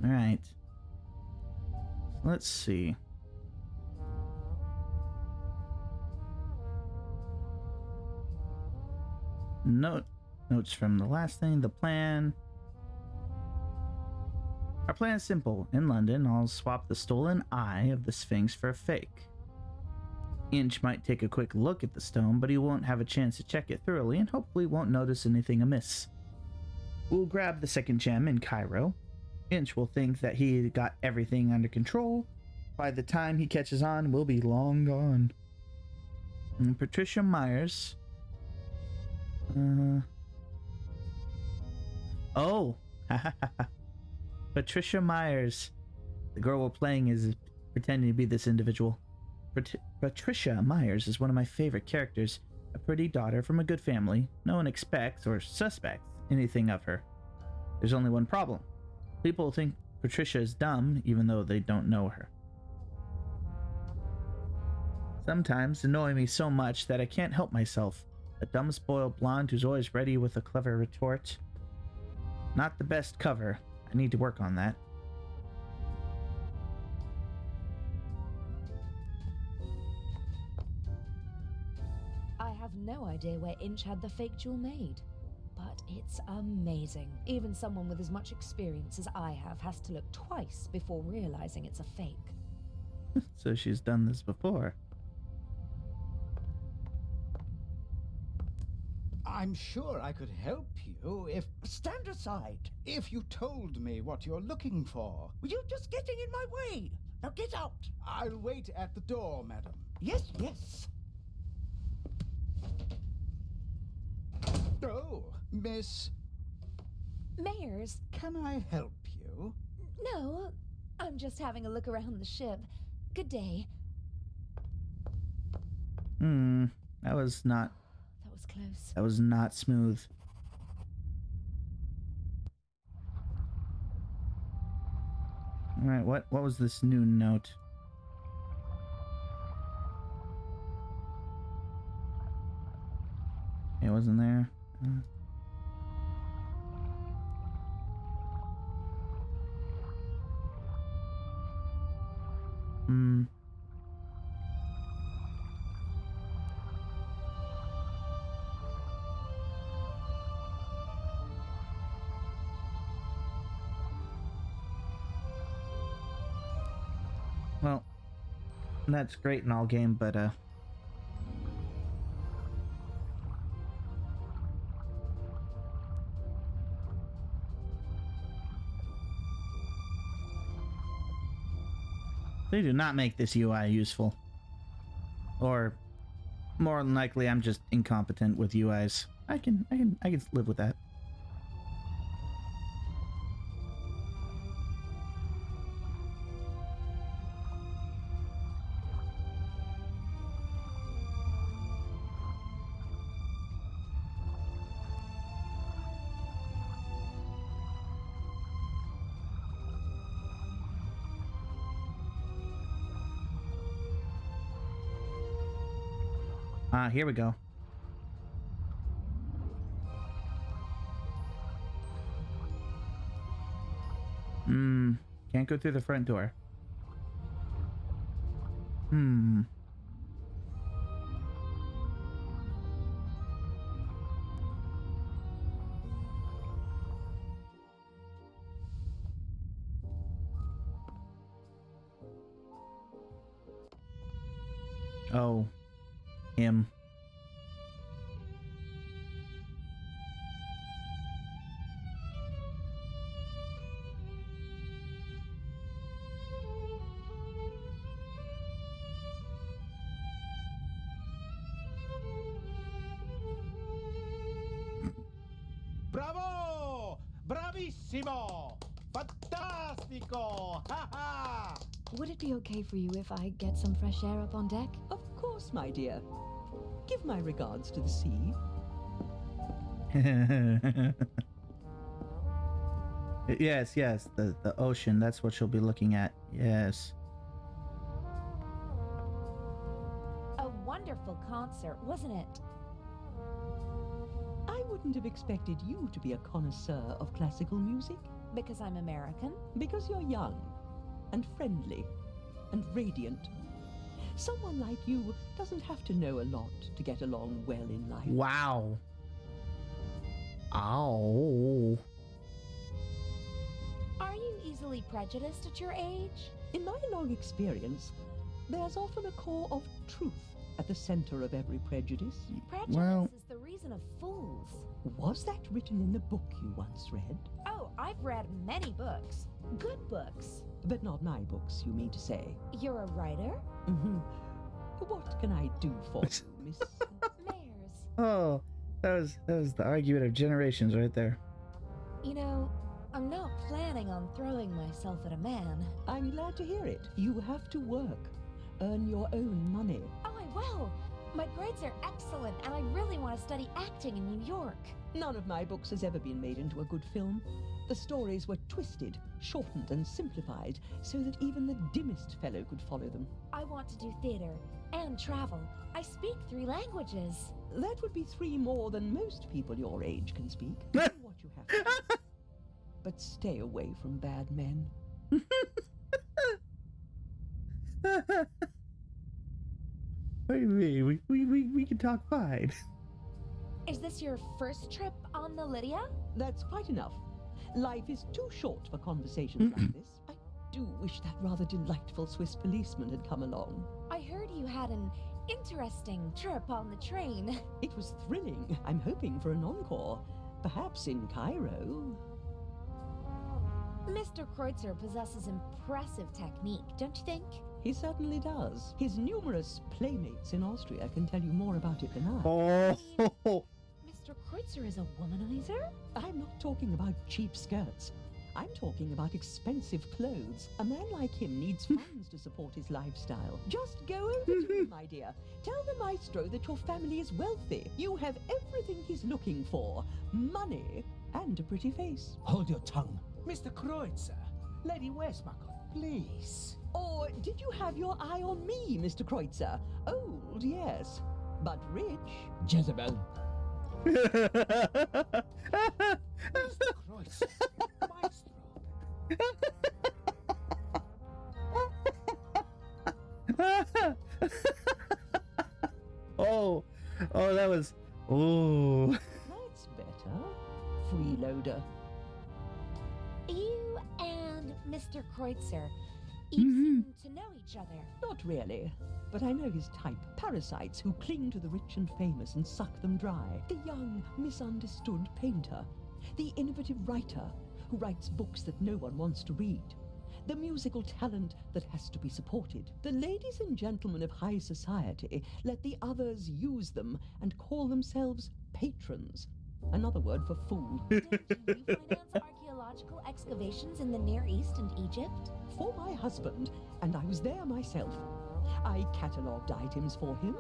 Alright. Let's see. Notes from the last thing. The plan. Our plan is simple. In London, I'll swap the stolen eye of the Sphinx for a fake. Inch might take a quick look at the stone, but he won't have a chance to check it thoroughly and hopefully won't notice anything amiss. We'll grab the second gem in Cairo. Inch will think that he got everything under control. By the time he catches on, we'll be long gone. And Patricia Myers. Oh! Patricia Myers. The girl we're playing is pretending to be this individual. Patricia Myers is one of my favorite characters. A pretty daughter from a good family. No one expects or suspects anything of her. There's only one problem. People think Patricia is dumb, even though they don't know her. Sometimes annoy me so much that I can't help myself. A dumb, spoiled blonde who's always ready with a clever retort. Not the best cover. I need to work on that. I have no idea where Inch had the fake jewel made, but it's amazing. Even someone with as much experience as I have has to look twice before realizing it's a fake. So she's done this before. I'm sure I could help you if... Stand aside. If you told me what you're looking for. You're just getting in my way. Now get out. I'll wait at the door, madam. Yes, yes. Oh, Miss... Mayers? Can I help you? No, I'm just having a look around the ship. Good day. That was not... That was close. That was not smooth. Alright, what was this new note? It wasn't there. Well, that's great in all game, but they do not make this UI useful. Or more than likely I'm just incompetent with UIs. I can live with that. Here we go. Can't go through the front door. Oh, him. Bravo! Bravissimo! Fantastico! Ha ha! Would it be okay for you if I get some fresh air up on deck? Of course, my dear. Give my regards to the sea. Yes, the ocean, that's what she'll be looking at. Yes. A wonderful concert, wasn't it? I wouldn't have expected you to be a connoisseur of classical music. Because I'm American? Because you're young, and friendly, and radiant. Someone like you doesn't have to know a lot to get along well in life. Wow. Ow. Are you easily prejudiced at your age? In my long experience, there's often a core of truth at the center of every prejudice. Prejudice Well- is the reason of fools. Was that written in the book you once read? Oh, I've read many books. Good books. But not my books, you mean to say? You're a writer? Mm-hmm. What can I do for you, Miss... Mayors. Oh, that was the argument of generations right there. You know, I'm not planning on throwing myself at a man. I'm glad to hear it. You have to work. Earn your own money. Oh, I will. My grades are excellent, and I really want to study acting in New York. None of my books has ever been made into a good film. The stories were twisted, shortened, and simplified so that even the dimmest fellow could follow them. I want to do theater and travel. I speak 3 languages. That would be 3 more than most people your age can speak. Do what you have to do. But stay away from bad men. What do you mean? We can talk fine. Is this your first trip on the Lydia? That's quite enough. Life is too short for conversations like this. I do wish that rather delightful Swiss policeman had come along. I heard you had an interesting trip on the train. It was thrilling. I'm hoping for an encore. Perhaps in Cairo. Mr. Kreutzer possesses impressive technique, don't you think? He certainly does. His numerous playmates in Austria can tell you more about it than I. Oh, Mr. Kreutzer is a womanizer? I'm not talking about cheap skirts. I'm talking about expensive clothes. A man like him needs funds to support his lifestyle. Just go over to him, my dear. Tell the maestro that your family is wealthy. You have everything he's looking for. Money and a pretty face. Hold your tongue. Mr. Kreutzer, Lady Westmacher, please. Or did you have your eye on me, Mr. Kreutzer? Old, yes, but rich. Jezebel. Mr. Kreutzer, Maestro. oh, that was, oh. That's better. Freeloader. You and Mr. Kreutzer, you seem to know each other. Not really, but I know his type. Parasites who cling to the rich and famous and suck them dry. The young, misunderstood painter. The innovative writer who writes books that no one wants to read. The musical talent that has to be supported. The ladies and gentlemen of high society let the others use them and call themselves patrons. Another word for fool. Don't you refinance archaeological excavations in the Near East and Egypt? For my husband, and I was there myself. I catalogued items for him,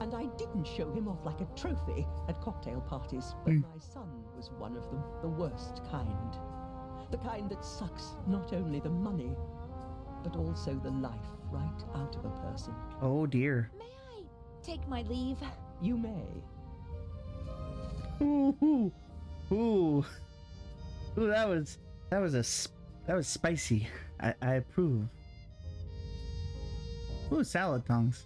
and I didn't show him off like a trophy at cocktail parties. But my son was one of them, the worst kind. The kind that sucks not only the money, but also the life right out of a person. Oh dear. May I take my leave? You may. Ooh. That was spicy. I approve. Ooh, salad tongs.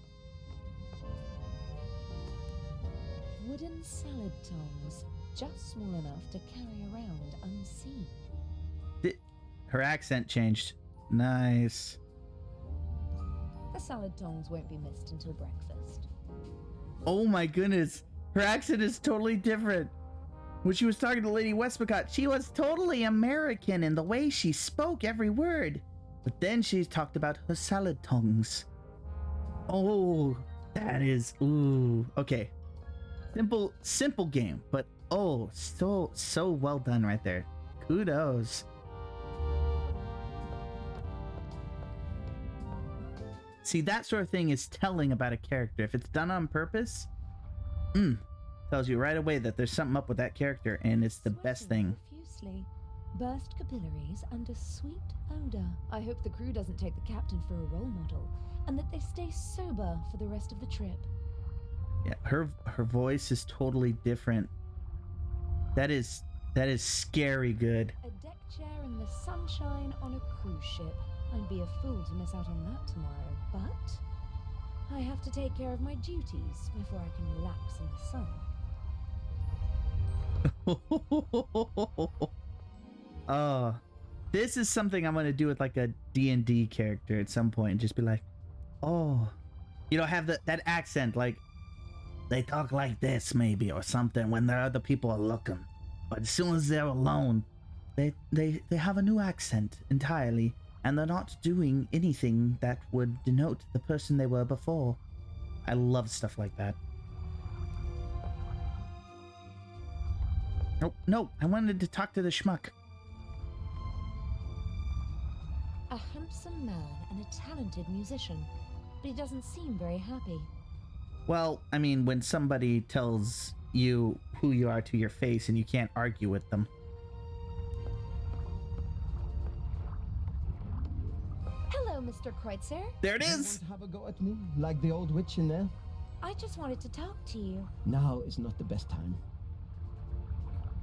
Wooden salad tongs, just small enough to carry around unseen. Her accent changed. Nice. The salad tongs won't be missed until breakfast. Oh my goodness. Her accent is totally different. When she was talking to Lady Westmacott, she was totally American in the way she spoke every word. But then she talked about her salad tongs. Oh, that is, ooh. Okay. Simple game, but oh, so well done right there. Kudos. See, that sort of thing is telling about a character. If it's done on purpose, tells you right away that there's something up with that character, and it's the best thing. Profusely, burst capillaries and a sweet odor. I hope the crew doesn't take the captain for a role model, and that they stay sober for the rest of the trip. Yeah, her voice is totally different. That is scary good. A deck chair in in the sunshine on a cruise ship. I'd be a fool to miss out on that tomorrow, but I have to take care of my duties before I can relax in the sun. This is something I'm gonna do with like a D&D character at some point. Just be like, oh, you know, have that accent, like they talk like this maybe or something when there are other people are looking, but as soon as they're alone, they have a new accent entirely, and they're not doing anything that would denote the person they were before. I love stuff like that. No, I wanted to talk to the schmuck. A handsome man and a talented musician, but he doesn't seem very happy. Well, I mean, when somebody tells you who you are to your face and you can't argue with them. Hello, Mr. Kreutzer. There it You is! want to have a go at me, like the old witch in there? I just wanted to talk to you. Now is not the best time.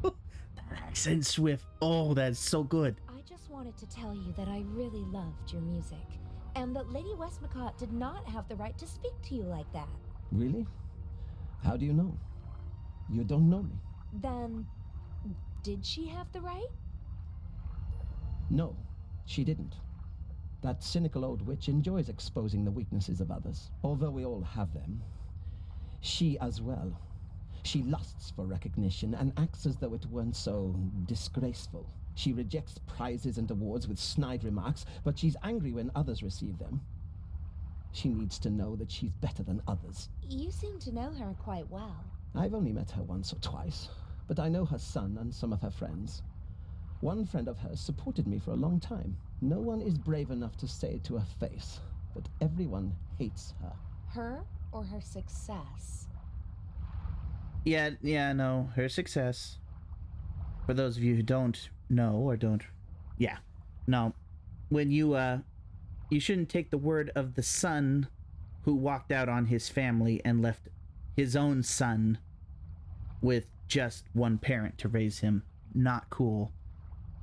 That accent, Swift. Oh, that's so good. I just wanted to tell you that I really loved your music, and that Lady Westmacott did not have the right to speak to you like that. Really? How do you know? You don't know me. Then, did she have the right? No, she didn't. That cynical old witch enjoys exposing the weaknesses of others, although we all have them. She as well. She lusts for recognition and acts as though it weren't so disgraceful. She rejects prizes and awards with snide remarks, but she's angry when others receive them. She needs to know that she's better than others. You seem to know her quite well. I've only met her once or twice, but I know her son and some of her friends. One friend of hers supported me for a long time. No one is brave enough to say it to her face, but everyone hates her. Her or her success? Yeah, no, her success. For those of you who don't know or don't... Yeah, no. When you shouldn't take the word of the son who walked out on his family and left his own son with just one parent to raise him. Not cool.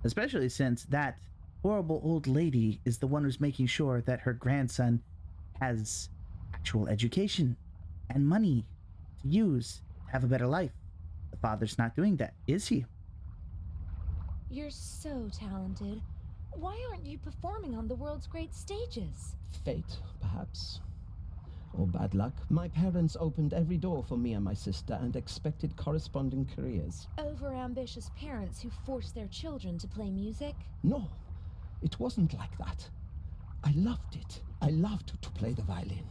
Especially since that horrible old lady is the one who's making sure that her grandson has actual education and money to use to have a better life. The father's not doing that, is he? You're so talented. Why aren't you performing on the world's great stages? Fate, perhaps. Or bad luck. My parents opened every door for me and my sister and expected corresponding careers. Over-ambitious parents who force their children to play music? No, it wasn't like that. I loved it. I loved to play the violin.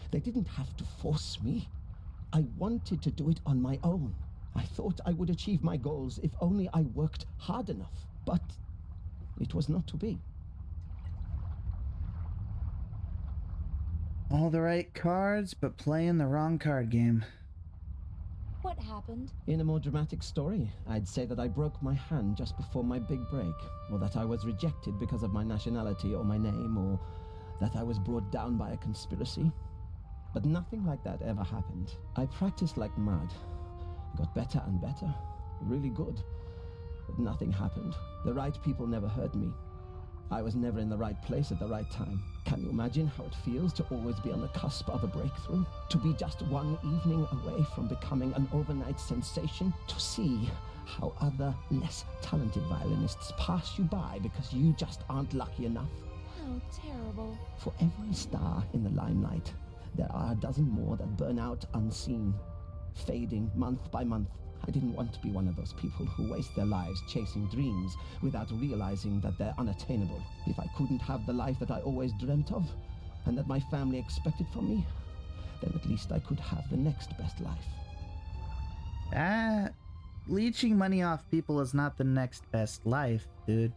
They didn't have to force me. I wanted to do it on my own. I thought I would achieve my goals if only I worked hard enough. But it was not to be. All the right cards, but playing the wrong card game. What happened? In a more dramatic story, I'd say that I broke my hand just before my big break, or that I was rejected because of my nationality or my name, or that I was brought down by a conspiracy. But nothing like that ever happened. I practiced like mad. Got better and better. Really good. But nothing happened. The right people never heard me. I was never in the right place at the right time. Can you imagine how it feels to always be on the cusp of a breakthrough? To be just one evening away from becoming an overnight sensation? To see how other, less talented violinists pass you by because you just aren't lucky enough? How terrible. For every star in the limelight, there are a dozen more that burn out unseen, fading month by month. I didn't want to be one of those people who waste their lives chasing dreams without realizing that they're unattainable. If I couldn't have the life that I always dreamt of, and that my family expected from me, then at least I could have the next best life. Leeching money off people is not the next best life, dude.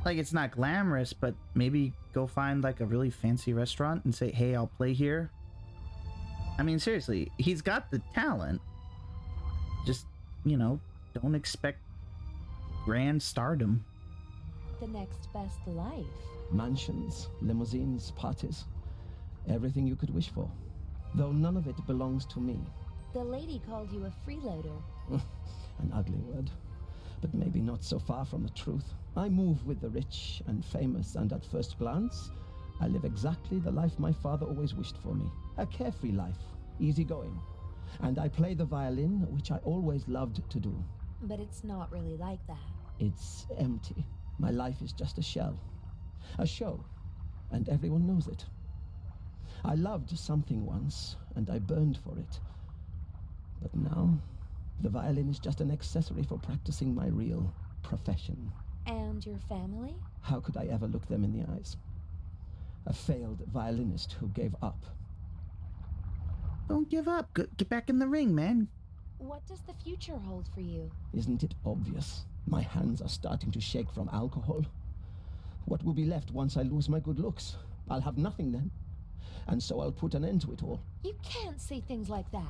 Like, it's not glamorous, but maybe go find like a really fancy restaurant and say, hey, I'll play here. I mean, seriously, he's got the talent. Just, you know, don't expect grand stardom. The next best life. Mansions, limousines, parties, everything you could wish for. Though none of it belongs to me. The lady called you a freeloader. An ugly word. but maybe not so far from the truth. I move with the rich and famous, and at first glance, I live exactly the life my father always wished for me. A carefree life, easygoing. And I play the violin, which I always loved to do. But it's not really like that. It's empty. My life is just a shell. A show, and everyone knows it. I loved something once, and I burned for it. But now, the violin is just an accessory for practicing my real profession. And your family? How could I ever look them in the eyes? A failed violinist who gave up. Don't give up. Get back in the ring, man. What does the future hold for you? Isn't it obvious? My hands are starting to shake from alcohol. What will be left once I lose my good looks? I'll have nothing then. And so I'll put an end to it all. You can't say things like that.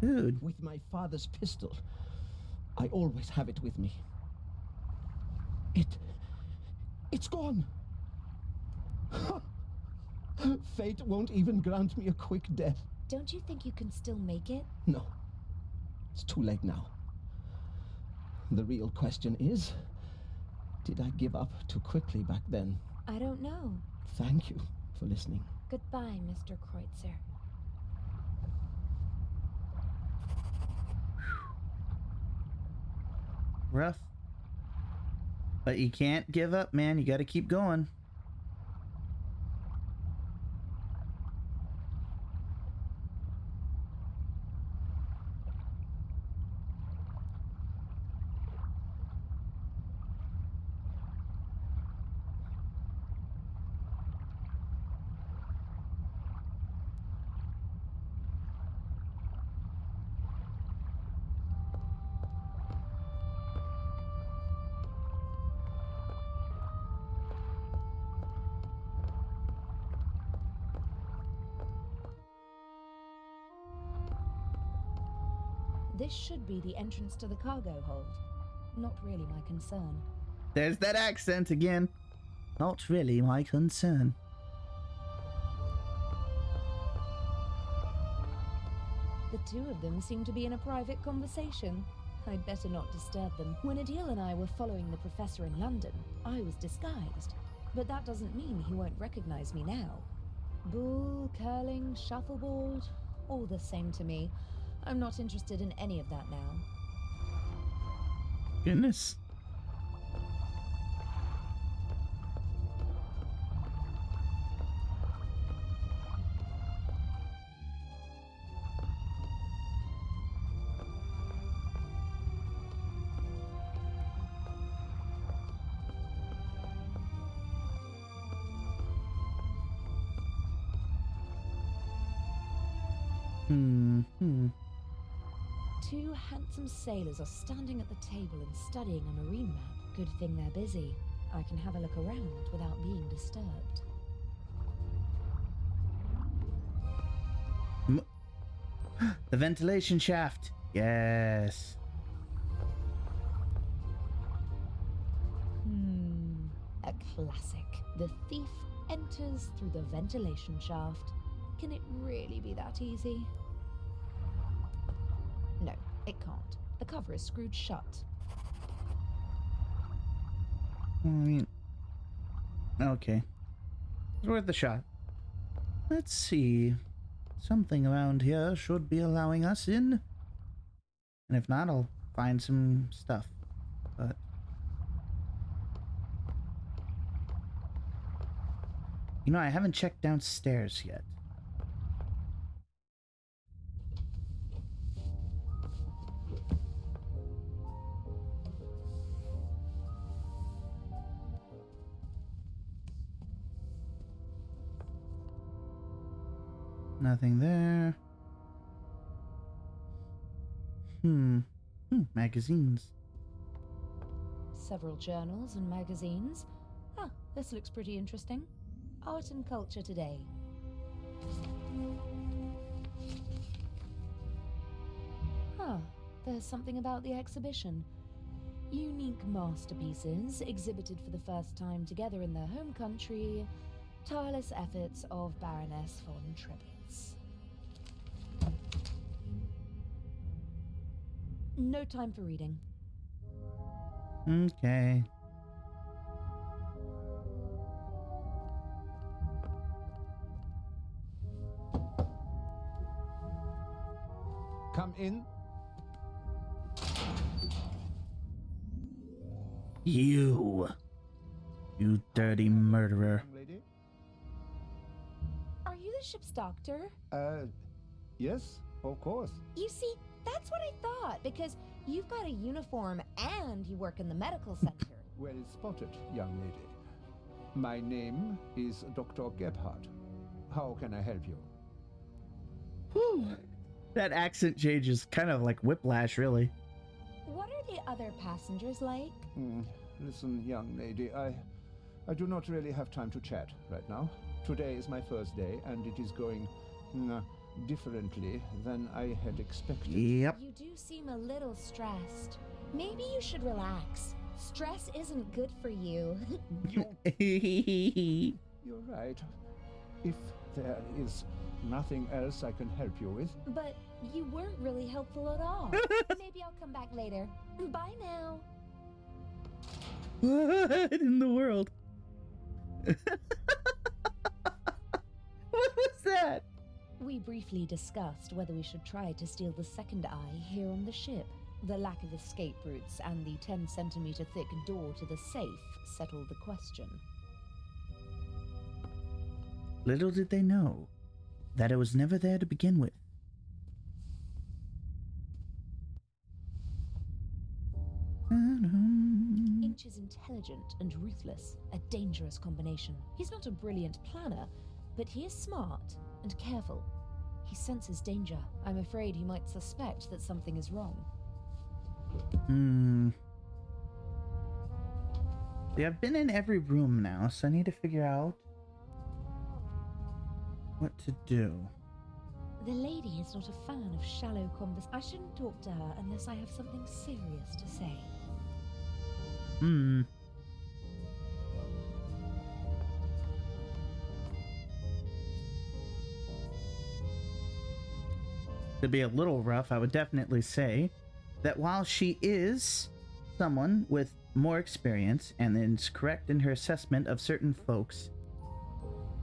Dude. With my father's pistol, I always have it with me. It's gone. Fate won't even grant me a quick death. Don't you think you can still make it? No. It's too late now. The real question is, did I give up too quickly back then? I don't know. Thank you for listening. Goodbye, Mr. Kreutzer. Rough. But you can't give up, man. You gotta keep going. This should be the entrance to the cargo hold. Not really my concern. There's that accent again. Not really my concern. The two of them seem to be in a private conversation. I'd better not disturb them. When Adil and I were following the professor in London, I was disguised. But that doesn't mean he won't recognize me now. Bull, curling, shuffleboard, all the same to me. I'm not interested in any of that now. Goodness. Two handsome sailors are standing at the table and studying a marine map. Good thing they're busy. I can have a look around without being disturbed. The ventilation shaft. Yes. A classic. The thief enters through the ventilation shaft. Can it really be that easy? No, it can't. The cover is screwed shut. I mean, okay. It's worth a shot. Let's see. Something around here should be allowing us in. And if not, I'll find some stuff. But you know, I haven't checked downstairs yet. Nothing there. Magazines. Several journals and magazines. Ah, this looks pretty interesting. Art and Culture Today. Ah, there's something about the exhibition. Unique masterpieces exhibited for the first time together in their home country. Tireless efforts of Baroness von Trebitz. No time for reading. Okay. Come in. You dirty murderer. Young lady? Are you the ship's doctor? Yes, of course. You see, that's what I thought, because you've got a uniform and you work in the medical center. Well spotted, young lady. My name is Dr. Gebhardt. How can I help you? Whew. That accent change is kind of like whiplash, really. What are the other passengers like? Listen, young lady, I do not really have time to chat right now. Today is my first day, and it is going differently than I had expected. Yep. You do seem a little stressed. Maybe you should relax. Stress isn't good for you. You're right. If there is nothing else I can help you with. But you weren't really helpful at all. Maybe I'll come back later. Bye now. What in the world? What was that? We briefly discussed whether we should try to steal the second eye here on the ship. The lack of escape routes and the 10-centimeter thick door to the safe settled the question. Little did they know that it was never there to begin with. Inch is intelligent and ruthless, a dangerous combination. He's not a brilliant planner, but he is smart and careful. He senses danger. I'm afraid he might suspect that something is wrong. Yeah, I've been in every room now, so I need to figure out what to do. The lady is not a fan of shallow conversation. I shouldn't talk to her unless I have something serious to say. To be a little rough, I would definitely say that while she is someone with more experience and is correct in her assessment of certain folks,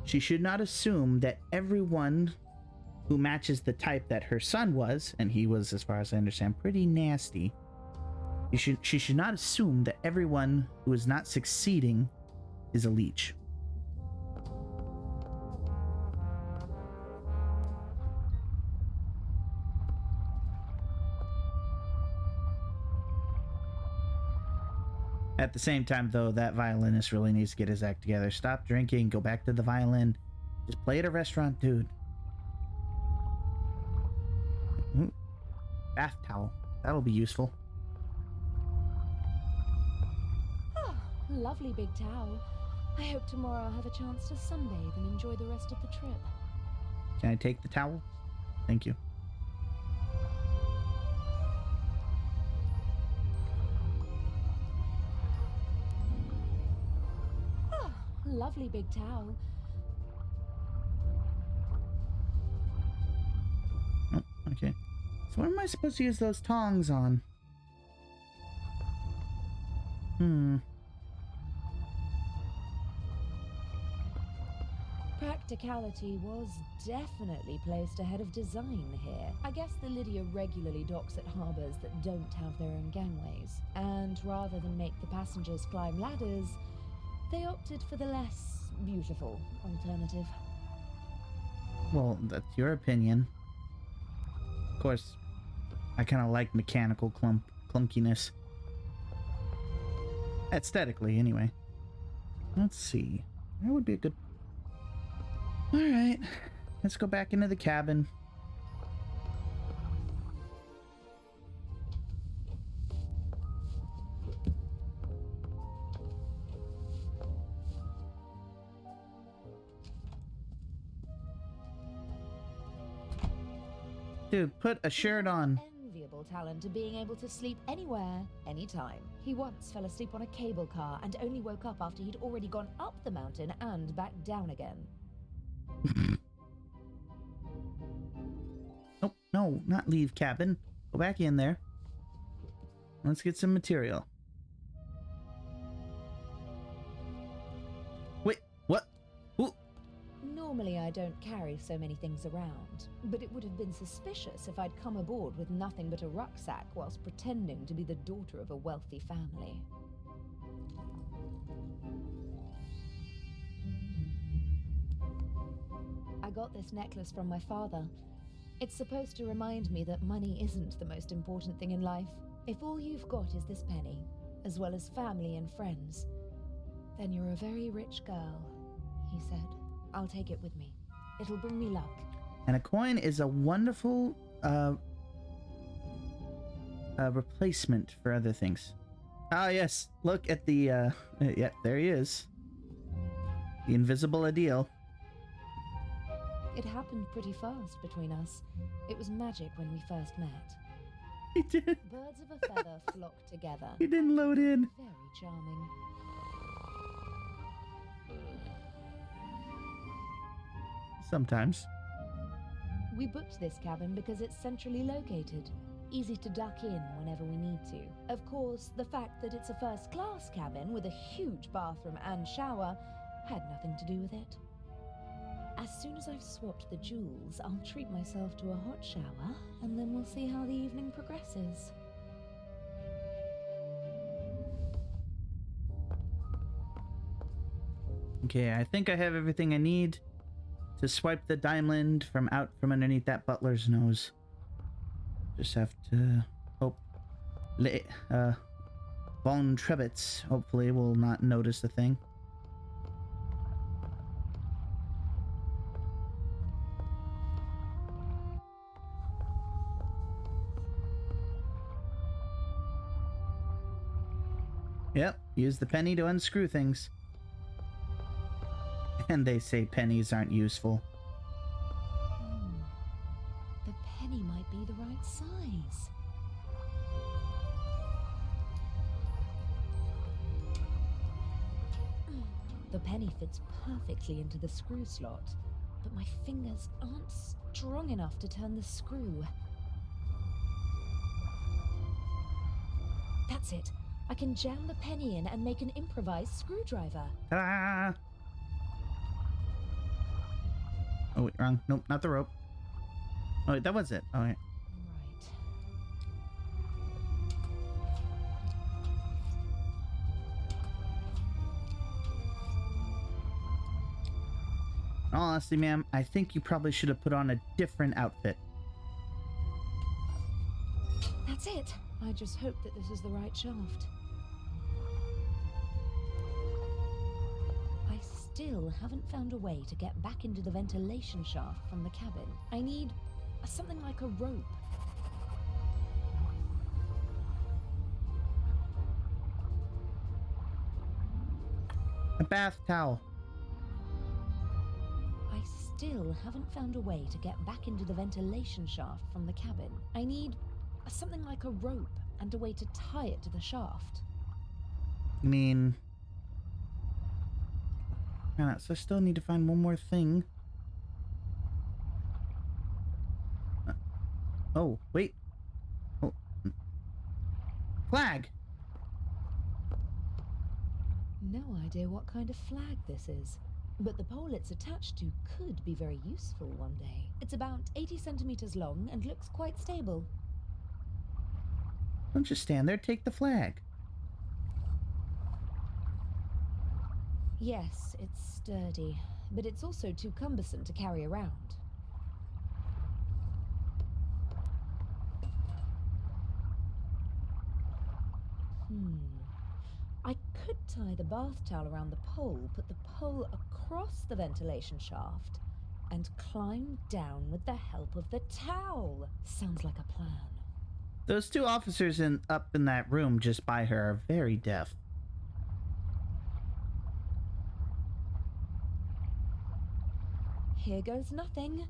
she should not assume that everyone who matches the type that her son was, and he was, as far as I understand, pretty nasty. She should not assume that everyone who is not succeeding is a leech. At the same time, though, that violinist really needs to get his act together. Stop drinking, go back to the violin. Just play at a restaurant, dude. Ooh. Bath towel. That'll be useful. Oh, lovely big towel. I hope tomorrow I'll have a chance to sunbathe and enjoy the rest of the trip. Can I take the towel? Thank you. Lovely big towel. Oh, okay. So what am I supposed to use those tongs on? Practicality was definitely placed ahead of design here. I guess the Lydia regularly docks at harbors that don't have their own gangways. And rather than make the passengers climb ladders, they opted for the less beautiful alternative. Well, that's your opinion. Of course, I kind of like mechanical clunkiness. Aesthetically, anyway. Let's see. That would be a good... Alright. Let's go back into the cabin. Dude, put a shirt on. Enviable talent of being able to sleep anywhere, anytime. He once fell asleep on a cable car and only woke up after he'd already gone up the mountain and back down again. Nope, no, not leave cabin. Go back in there. let's get some material. Wait, what? Ooh. Normally I don't carry so many things around, but it would have been suspicious if I'd come aboard with nothing but a rucksack whilst pretending to be the daughter of a wealthy family. I got this necklace from my father. It's supposed to remind me that money isn't the most important thing in life. If all you've got is this penny, as well as family and friends, then you're a very rich girl, he said. I'll take it with me. It'll bring me luck. And a coin is a wonderful replacement for other things. Ah, yes. Look at the, yeah, there he is. The invisible Adil. It happened pretty fast between us. It was magic when we first met. He did. Birds of a feather flock together. He didn't load in. Very charming. Sometimes. We booked this cabin because it's centrally located. Easy to duck in whenever we need to. Of course, the fact that it's a first-class cabin with a huge bathroom and shower had nothing to do with it. As soon as I've swapped the jewels, I'll treat myself to a hot shower, and then we'll see how the evening progresses. Okay, I think I have everything I need to swipe the diamond from out from underneath that butler's nose. Just have to hope Von Trebitz hopefully will not notice the thing. Yep, use the penny to unscrew things. And they say pennies aren't useful. The penny might be the right size. The penny fits perfectly into the screw slot, but my fingers aren't strong enough to turn the screw. That's it. I can jam the penny in and make an improvised screwdriver. Ta-da! Oh, wait, wrong. Nope, not the rope. Oh, wait, that was it. Oh, yeah. Right. Honestly, ma'am, I think you probably should have put on a different outfit. That's it. I just hope that this is the right shaft. I still haven't found a way to get back into the ventilation shaft from the cabin. I need something like a rope. A bath towel. I still haven't found a way to get back into the ventilation shaft from the cabin. I need something like a rope and a way to tie it to the shaft. I mean... so I still need to find one more thing. Oh, wait. Oh. Flag! No idea what kind of flag this is, but the pole it's attached to could be very useful one day. It's about 80 centimeters long and looks quite stable. Don't just stand there, take the flag. Yes, it's sturdy, but it's also too cumbersome to carry around. I could tie the bath towel around the pole, put the pole across the ventilation shaft, and climb down with the help of the towel. Sounds like a plan. Those two officers up in that room just by her are very deaf. Here goes nothing.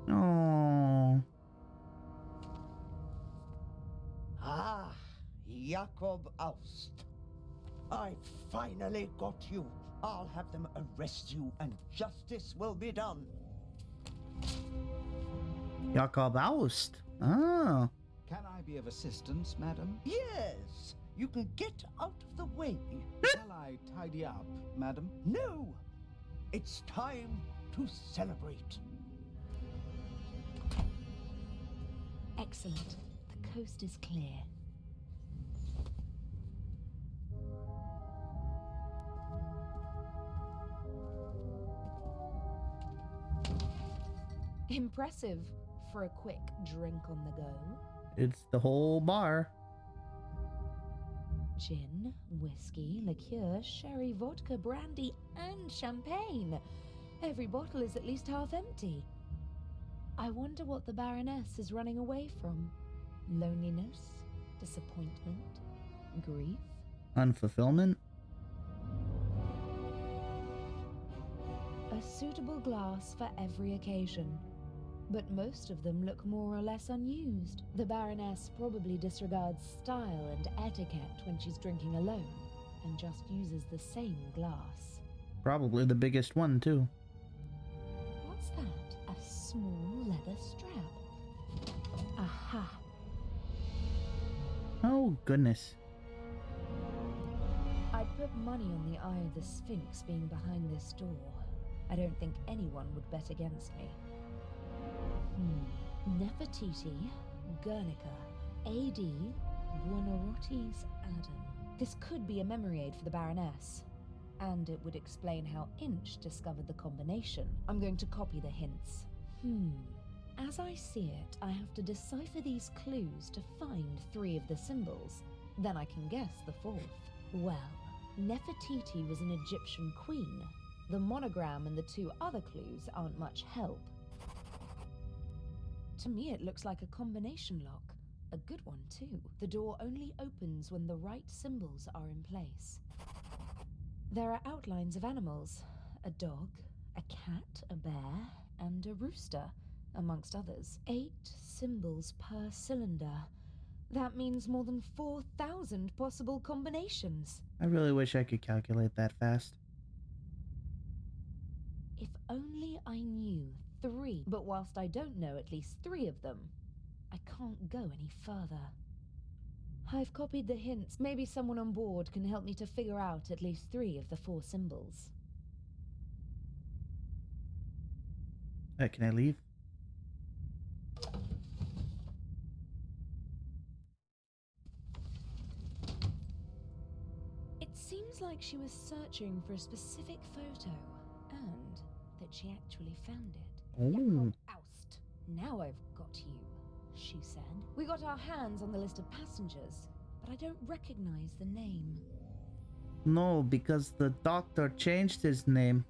Oh. Ah, Jakob Aust. I finally got you. I'll have them arrest you and justice will be done. Jakob Aust. Oh. Can I be of assistance, madam? Yes. You can get out of the way. Shall I tidy up, madam? No. It's time to celebrate. Excellent. The coast is clear. Impressive for a quick drink on the go. It's the whole bar. Gin, whiskey, liqueur, sherry, vodka, brandy, and champagne. Every bottle is at least half empty. I wonder what the Baroness is running away from. Loneliness, disappointment, grief. Unfulfillment. A suitable glass for every occasion. But most of them look more or less unused. The Baroness probably disregards style and etiquette when she's drinking alone, and just uses the same glass. Probably the biggest one, too. What's that? A small leather strap. Aha! Oh, goodness. I'd put money on the Eye of the Sphinx being behind this door. I don't think anyone would bet against me. Nefertiti, Guernica, A.D., Buonarroti's Adam. This could be a memory aid for the Baroness. And it would explain how Inch discovered the combination. I'm going to copy the hints. As I see it, I have to decipher these clues to find 3 of the symbols. Then I can guess the 4th. Well, Nefertiti was an Egyptian queen. The monogram and the 2 other clues aren't much help. To me, it looks like a combination lock. A good one, too. The door only opens when the right symbols are in place. There are outlines of animals. A dog, a cat, a bear, and a rooster, amongst others. 8 symbols per cylinder. That means more than 4,000 possible combinations. I really wish I could calculate that fast. If only I knew 3. But whilst I don't know at least 3 of them, I can't go any further. I've copied the hints. Maybe someone on board can help me to figure out at least 3 of the 4 symbols. Can I leave? It seems like she was searching for a specific photo, and that she actually found it. Jakob Aust. Now I've got you, she said. We got our hands on the list of passengers, but I don't recognize the name. No, because the doctor changed his name.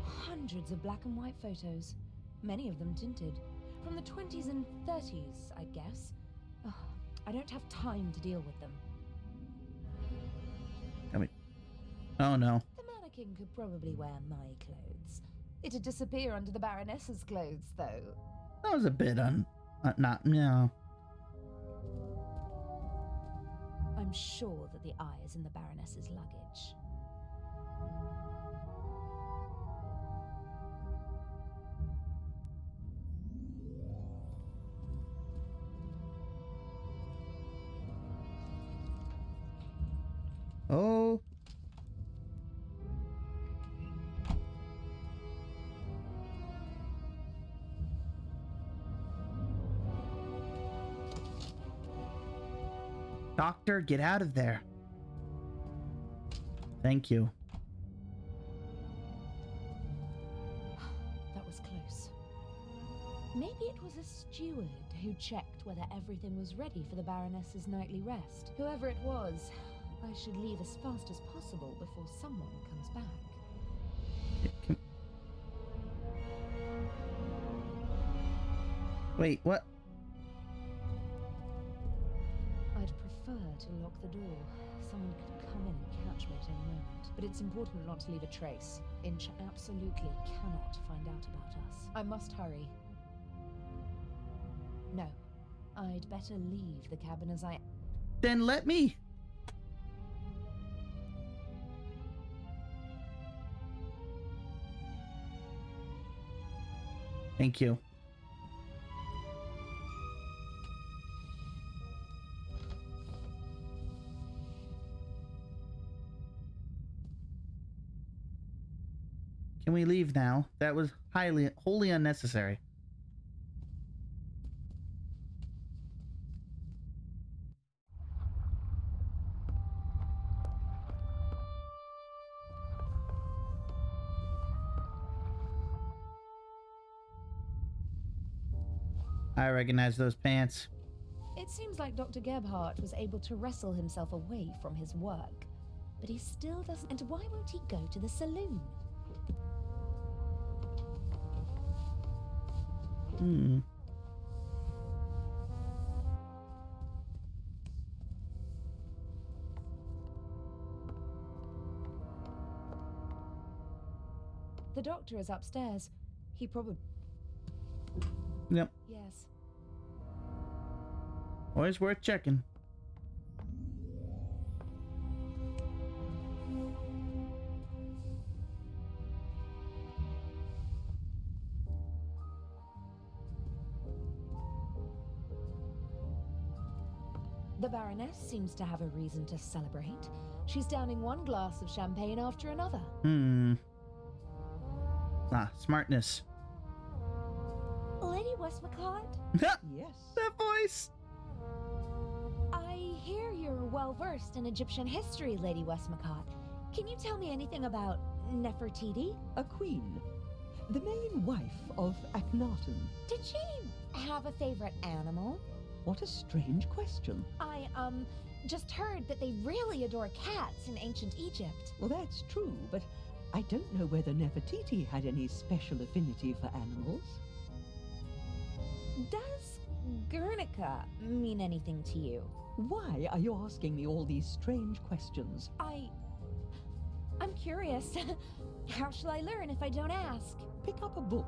Hundreds of black and white photos, many of them tinted. From the 20s and 30s, I guess. Ugh, I don't have time to deal with them. Oh no. The mannequin could probably wear my clothes. It'd disappear under the Baroness's clothes, though. That was a bit no. I'm sure that the eye is in the Baroness's luggage. Oh. Doctor, get out of there. Thank you. That was close. Maybe it was a steward who checked whether everything was ready for the Baroness's nightly rest. Whoever it was, I should leave as fast as possible before someone comes back. Wait, what? I'd prefer to lock the door. Someone could come in and catch me at any moment. But it's important not to leave a trace. Inch absolutely cannot find out about us. I must hurry. No, I'd better leave the cabin as I... Then let me. Thank you. Can we leave now? That was wholly unnecessary. I recognize those pants. It seems like Dr. Gebhardt was able to wrestle himself away from his work. But he still doesn't... And why won't he go to the saloon? The doctor is upstairs. He probably... Yep. Yes. Always worth checking. The Baroness seems to have a reason to celebrate. She's downing one glass of champagne after another. Smartness. Lady Westmacott? Yes. That voice. I hear you're well versed in Egyptian history, Lady Westmacott. Can you tell me anything about Nefertiti? A queen. The main wife of Akhenaten. Did she have a favorite animal? What a strange question. I, just heard that they really adore cats in ancient Egypt. Well, that's true, but I don't know whether Nefertiti had any special affinity for animals. Does Guernica mean anything to you? Why are you asking me all these strange questions? I'm curious. How shall I learn if I don't ask? Pick up a book.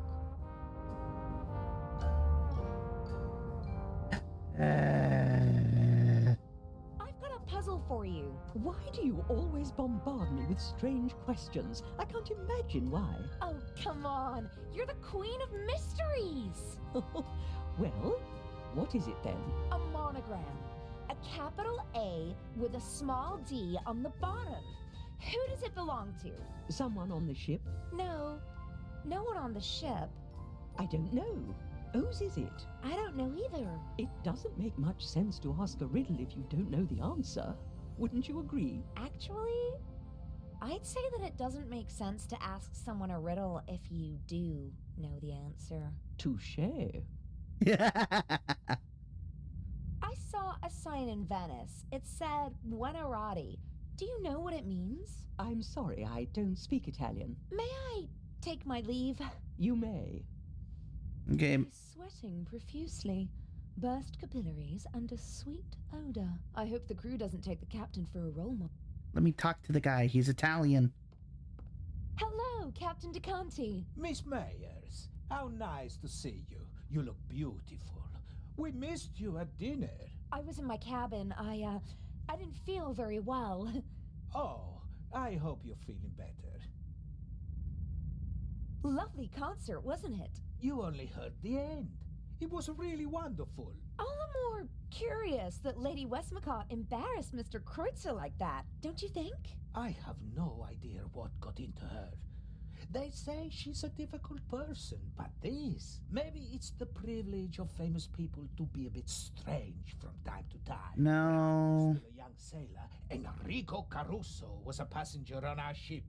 I've got a puzzle for you. Why do you always bombard me with strange questions? I can't imagine why. Oh, come on. You're the queen of mysteries. Well, what is it then? A monogram. A capital A with a small d on the bottom. Who does it belong to? Someone on the ship? No one on the ship. I don't know. Whose is it? I don't know either. It doesn't make much sense to ask a riddle if you don't know the answer. Wouldn't you agree? Actually, I'd say that it doesn't make sense to ask someone a riddle if you do know the answer. Touché. I saw a sign in Venice. It said Buonarroti. Do you know what it means? I'm sorry, I don't speak Italian. May I take my leave? You may. Okay. He's sweating profusely. Burst capillaries and a sweet odor. I hope the crew doesn't take the captain for a role model. Let me talk to the guy. He's Italian. Hello, Captain DeConti. Miss Myers, how nice to see you. You look beautiful. We missed you at dinner. I was in my cabin. I didn't feel very well. Oh, I hope you're feeling better. Lovely concert, wasn't it? You only heard the end. It was really wonderful. All the more curious that Lady Westmacott embarrassed Mr. Kreutzer like that, don't you think? I have no idea what got into her. They say she's a difficult person, but maybe it's the privilege of famous people to be a bit strange from time to time. No. Still a young sailor, Enrico Caruso was a passenger on our ship,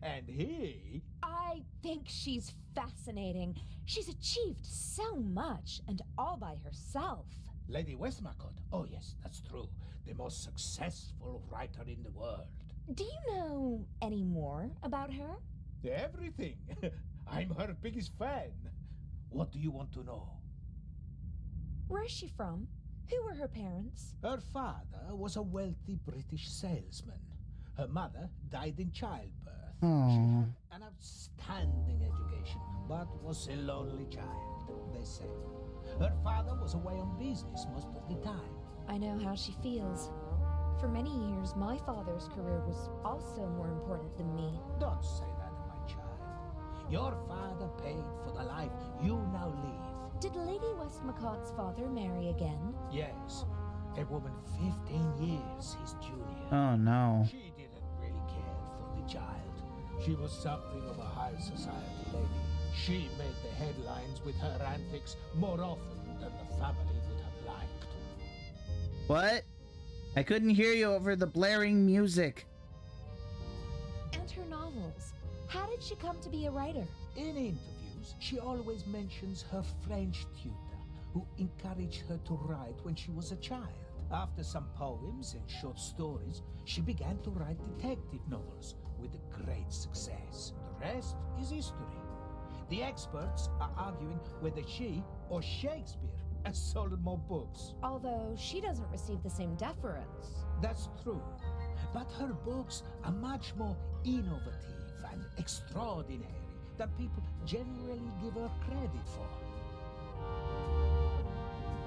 and he... I think she's fascinating. She's achieved so much, and all by herself. Lady Westmacott, oh yes, that's true. The most successful writer in the world. Do you know any more about her? Everything. I'm her biggest fan. What do you want to know? Where is she from? Who were her parents? Her father was a wealthy British salesman. Her mother died in childbirth. She had an outstanding education, but was a lonely child, they say. Her father was away on business most of the time. I know how she feels. For many years, my father's career was also more important than me. Don't say that, my child. Your father paid for the life you now live. Did Lady Westmacott's father marry again? Yes, a woman 15 years his junior. Oh no. She didn't really care for the child. She was something of a high society lady. She made the headlines with her antics more often than the family would have liked. What? I couldn't hear you over the blaring music. And her novels. How did she come to be a writer? In interviews, she always mentions her French tutor, who encouraged her to write when she was a child. After some poems and short stories, she began to write detective novels with great success. The rest is history. The experts are arguing whether she or Shakespeare has sold more books. Although she doesn't receive the same deference. That's true. But her books are much more innovative and extraordinary than people generally give her credit for.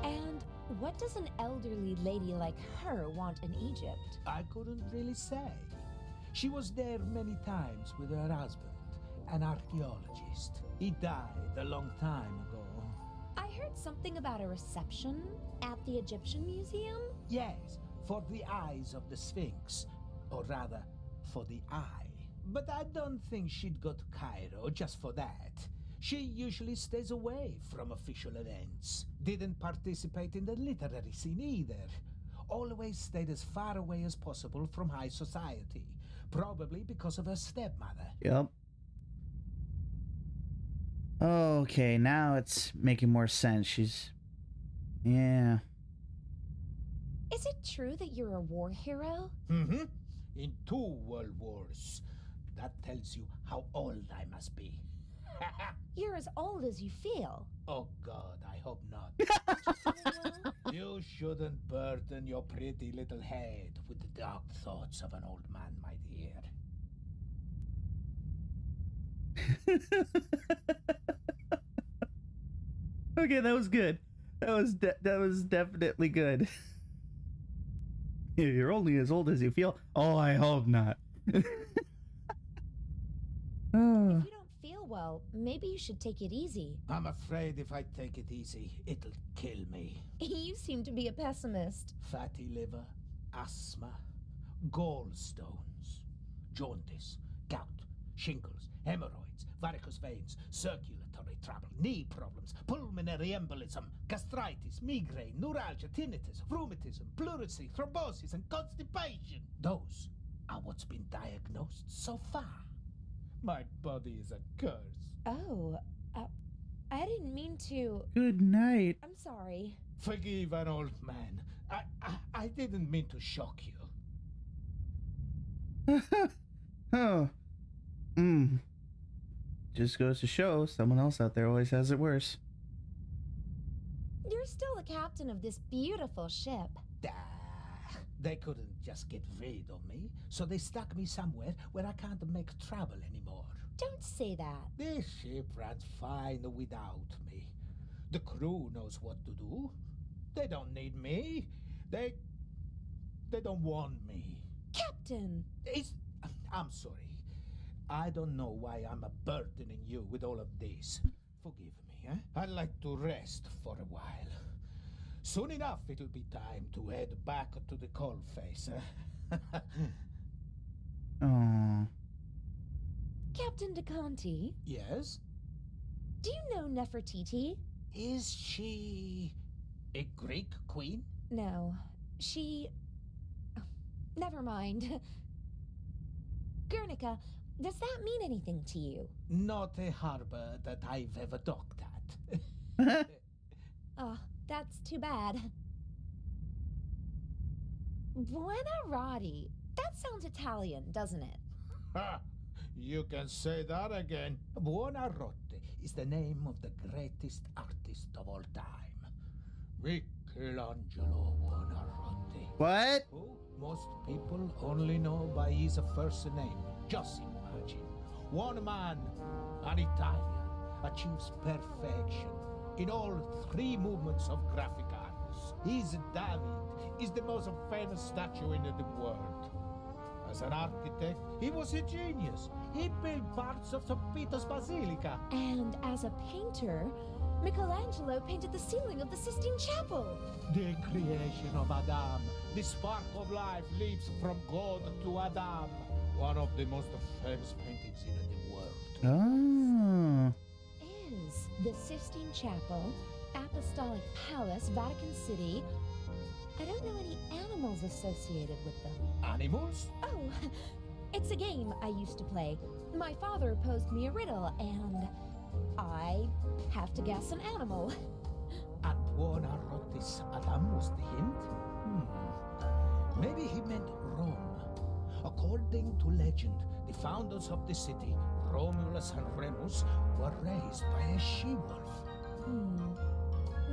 And what does an elderly lady like her want in Egypt? I couldn't really say. She was there many times with her husband, an archaeologist. He died a long time ago. I heard something about a reception at the Egyptian Museum? Yes, for the eyes of the Sphinx. Or rather, for the eye. But I don't think she'd go to Cairo just for that. She usually stays away from official events. Didn't participate in the literary scene either. Always stayed as far away as possible from high society. Probably because of her stepmother. Yep. Okay, now it's making more sense. Yeah. Is it true that you're a war hero? Mm-hmm. In 2 world wars. That tells you how old I must be. You're as old as you feel. Oh God, I hope not. Aren't you feeling well? You shouldn't burden your pretty little head with the dark thoughts of an old man, my dear. Okay, that was good. That was definitely good. If you're only as old as you feel. Oh, I hope not. If you don't feel well, maybe you should take it easy. I'm afraid if I take it easy, it'll kill me. You seem to be a pessimist. Fatty liver, asthma, gallstones, jaundice, gout, shingles, hemorrhoids, varicose veins, circulatory trouble, knee problems, pulmonary embolism, gastritis, migraine, neuralgia, tinnitus, rheumatism, pleurisy, thrombosis, and constipation. Those are what's been diagnosed so far. My body is a curse. Oh, I didn't mean to. Good night. I'm sorry. Forgive an old man. I didn't mean to shock you. Oh. Just goes to show someone else out there always has it worse. You're still the captain of this beautiful ship. They couldn't just get rid of me, so they stuck me somewhere where I can't make trouble anymore. Don't say that. This ship runs fine without me. The crew knows what to do. They don't need me. They don't want me. Captain! I'm sorry. I don't know why I'm burdening you with all of this. Forgive me, eh? I'd like to rest for a while. Soon enough, it'll be time to head back to the coalface. Oh. Captain DeConti, Yes? do you know Nefertiti? Is she a Greek queen? No, she... Never mind. Guernica, does that mean anything to you? Not a harbor that I've ever docked at. Oh, that's too bad. Buonarroti. That sounds Italian, doesn't it? Ha! You can say that again. Buonarroti is the name of the greatest artist of all time. Michelangelo Buonarroti. What? Who most people only know by his first name. Just imagine. One man, an Italian, achieves perfection in all 3 movements of graphic arts. His David is the most famous statue in the world. As an architect, he was a genius. He built parts of St. Peter's Basilica. And as a painter, Michelangelo painted the ceiling of the Sistine Chapel. The creation of Adam. The spark of life leaps from God to Adam. One of the most famous paintings in the world. Oh. Is the Sistine Chapel, Apostolic Palace, Vatican City. I don't know any animals associated with them. Animals? Oh, it's a game I used to play. My father posed me a riddle, and I have to guess an animal. Anton Rotis Adam was the hint? Maybe he meant Rome. According to legend, the founders of the city, Romulus and Remus, were raised by a she-wolf.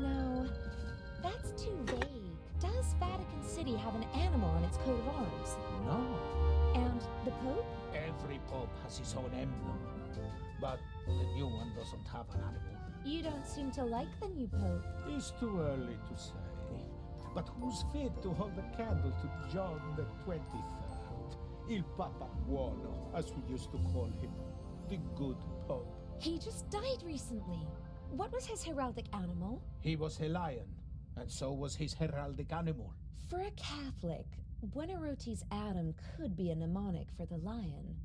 No, that's too vague. Does Vatican City have an animal on its coat of arms? No. And the Pope? Every pope has his own emblem. But the new one doesn't have an animal. You don't seem to like the new Pope. It's too early to say. But who's fit to hold a candle to John the 23rd? Il Papa Buono, as we used to call him. The good pope. He just died recently. What was his heraldic animal? He was a lion, and so was his heraldic animal. For a Catholic, Buonarroti's Adam could be a mnemonic for the lion.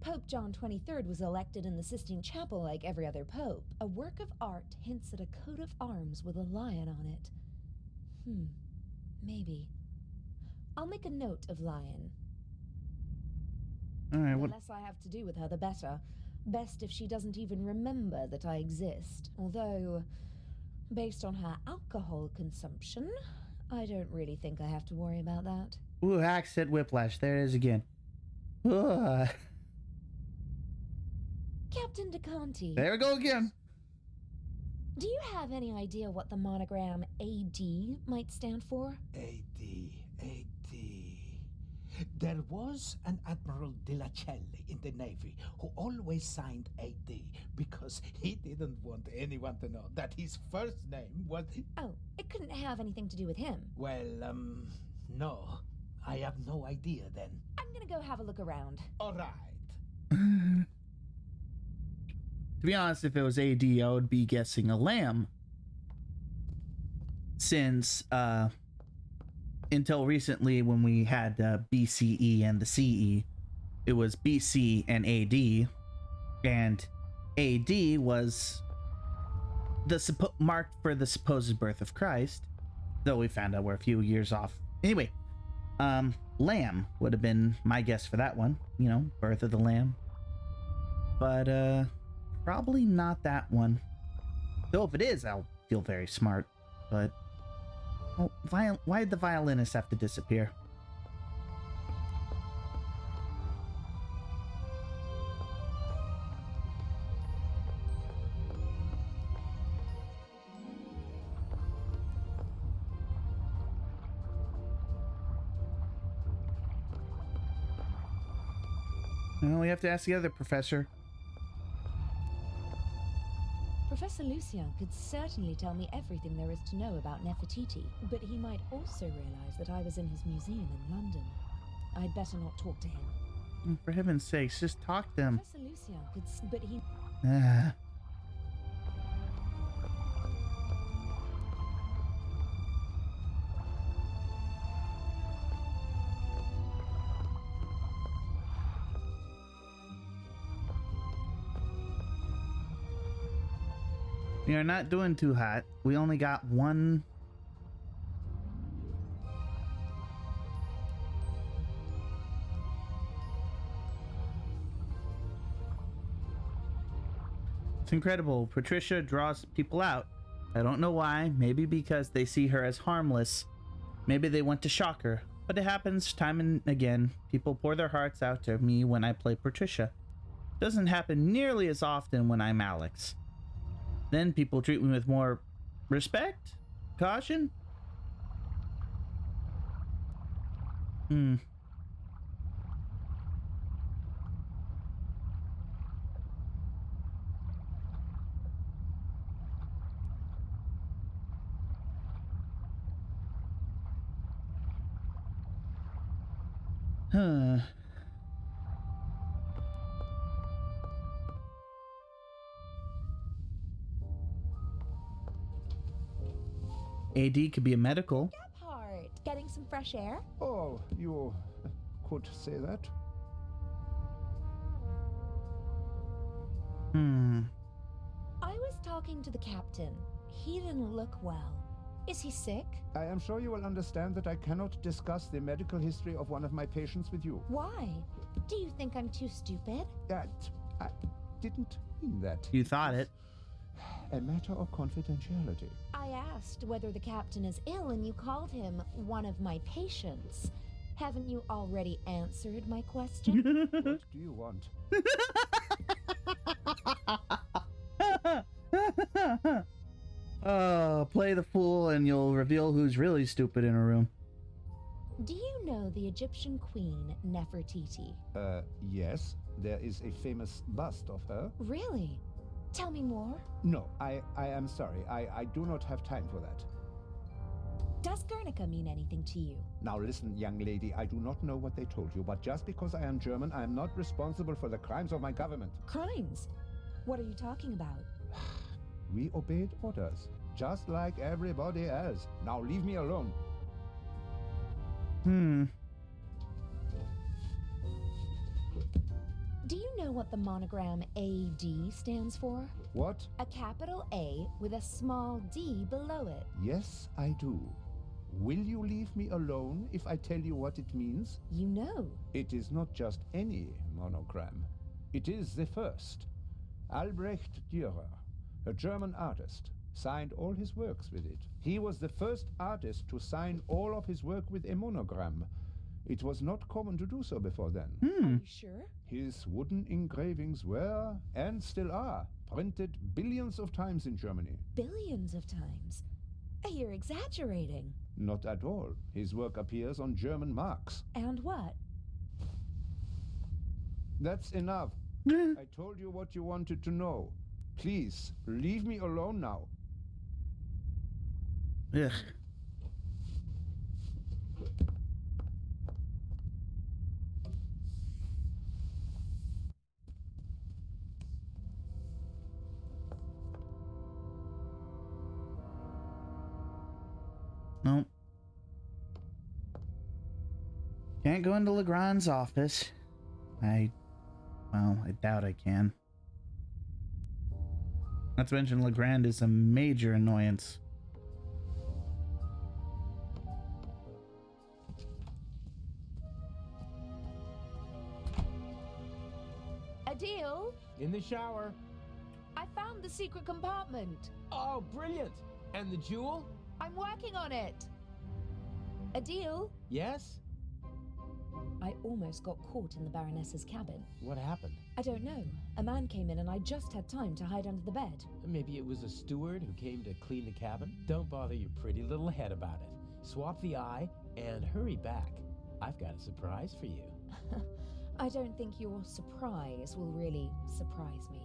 Pope John XXIII was elected in the Sistine Chapel like every other pope. A work of art hints at a coat of arms with a lion on it. Maybe. I'll make a note of lion. All right. The What? less I have to do with her, the better. Best if she doesn't even remember that I exist. Although, based on her alcohol consumption, I don't really think I have to worry about that. Ooh, accent whiplash. There it is again. Ugh. Captain DeConti, There we go again. do you have any idea what the monogram AD might stand for? A.D. There was an Admiral de la Celle in the Navy who always signed A.D. because he didn't want anyone to know that his first name was... Oh, it couldn't have anything to do with him. Well, no. I have no idea then. I'm gonna go have a look around. All right. To be honest, if it was AD, I would be guessing a lamb. Since, until recently when we had BCE and the CE, it was BC and AD, and AD was the marked for the supposed birth of Christ, though we found out we're a few years off. Anyway, lamb would have been my guess for that one, you know, birth of the lamb. But, probably not that one. Though if it is, I'll feel very smart. But, oh, why did the violinist have to disappear? Well, we have to ask the other professor. Professor Lucien could certainly tell me everything there is to know about Nefertiti, but he might also realize that I was in his museum in London. I'd better not talk to him. For heaven's sakes, just talk to him. Professor Lucien could, but he... Ah. We are not doing too hot. We only got one. It's incredible. Patricia draws people out. I don't know why. Maybe because they see her as harmless. Maybe they want to shock her. But it happens time and again. People pour their hearts out to me when I play Patricia. Doesn't happen nearly as often when I'm Alex. Then people treat me with more respect? Caution? Huh. AD could be a medical. Gephardt, getting some fresh air? Oh, you could say that. I was talking to the captain. He didn't look well. Is he sick? I am sure you will understand that I cannot discuss the medical history of one of my patients with you. Why? Do you think I'm too stupid? I didn't mean that. You thought it. A matter of confidentiality. I asked whether the captain is ill and you called him one of my patients. Haven't you already answered my question? What do you want? Play the fool and you'll reveal who's really stupid in a room. Do you know the Egyptian queen Nefertiti? Yes. There is a famous bust of her. Really? Tell me more. No, I am sorry. I do not have time for that. Does Guernica mean anything to you? Now listen, young lady, I do not know what they told you, but just because I am German, I am not responsible for the crimes of my government. Crimes? What are you talking about? We obeyed orders, just like everybody else. Now leave me alone. Do you know what the monogram AD stands for? What? A capital A with a small d below it. Yes, I do. Will you leave me alone if I tell you what it means? You know. It is not just any monogram. It is the first. Albrecht Dürer, a German artist, signed all his works with it. He was the first artist to sign all of his work with a monogram. It was not common to do so before then. Are you sure? His wooden engravings were, and still are, printed billions of times in Germany. Billions of times. You're exaggerating. Not at all. His work appears on German marks. And what? That's enough. I told you what you wanted to know. Please, leave me alone now. Ugh. Nope. Can't go into Legrand's office. Well, I doubt I can. Not to mention Legrand is a major annoyance. Adil, In the shower. I found the secret compartment. Oh, brilliant. And the jewel? I'm working on it. Adil, Yes? I almost got caught in the Baroness's cabin. What happened? I don't know. A man came in and I just had time to hide under the bed. Maybe it was a steward who came to clean the cabin? Don't bother your pretty little head about it. Swap the eye and hurry back. I've got a surprise for you. I don't think your surprise will really surprise me.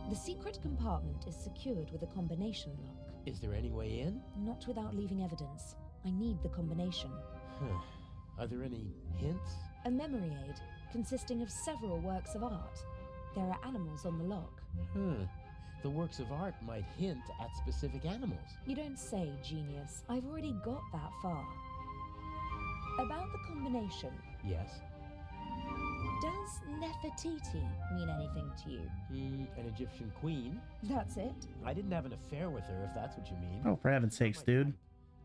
The secret compartment is secured with a combination lock. Is there any way in? Not without leaving evidence. I need the combination. Are there any hints? A memory aid consisting of several works of art. There are animals on the lock. The works of art might hint at specific animals. You don't say, genius. I've already got that far. About the combination. Yes. Does Nefertiti mean anything to you? An Egyptian queen? That's it? I didn't have an affair with her, if that's what you mean. Oh, for heaven's sakes, dude.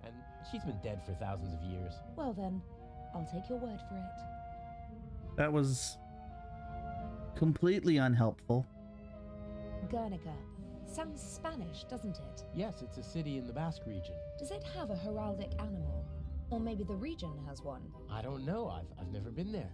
And she's been dead for thousands of years. Well then, I'll take your word for it. That was completely unhelpful. Guernica. Sounds Spanish, doesn't it? Yes, it's a city in the Basque region. Does it have a heraldic animal? Or maybe the region has one? I don't know. I've never been there.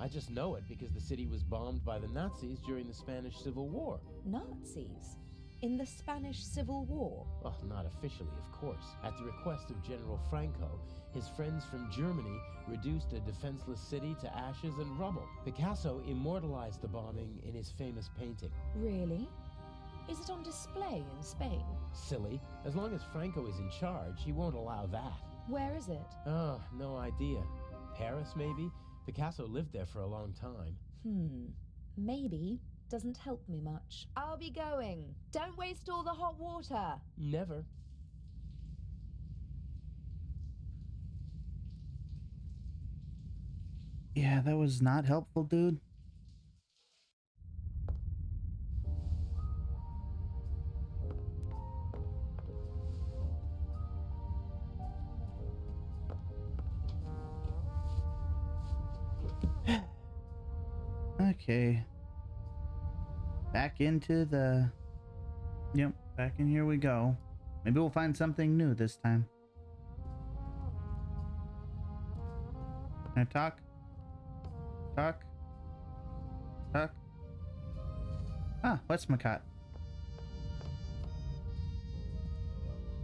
I just know it because the city was bombed by the Nazis during the Spanish Civil War. Nazis? In the Spanish Civil War? Well, not officially, of course. At the request of General Franco, his friends from Germany reduced a defenseless city to ashes and rubble. Picasso immortalized the bombing in his famous painting. Really? Is it on display in Spain? Silly. As long as Franco is in charge, he won't allow that. Where is it? Oh, no idea. Paris, maybe? Picasso lived there for a long time. Maybe. doesn't help me much. I'll be going. Don't waste all the hot water. Never. Yeah, that was not helpful, dude. Okay. Back into the... Yep, back in here we go. Maybe we'll find something new this time. Can I talk? Talk? Talk? Ah, Westmacott.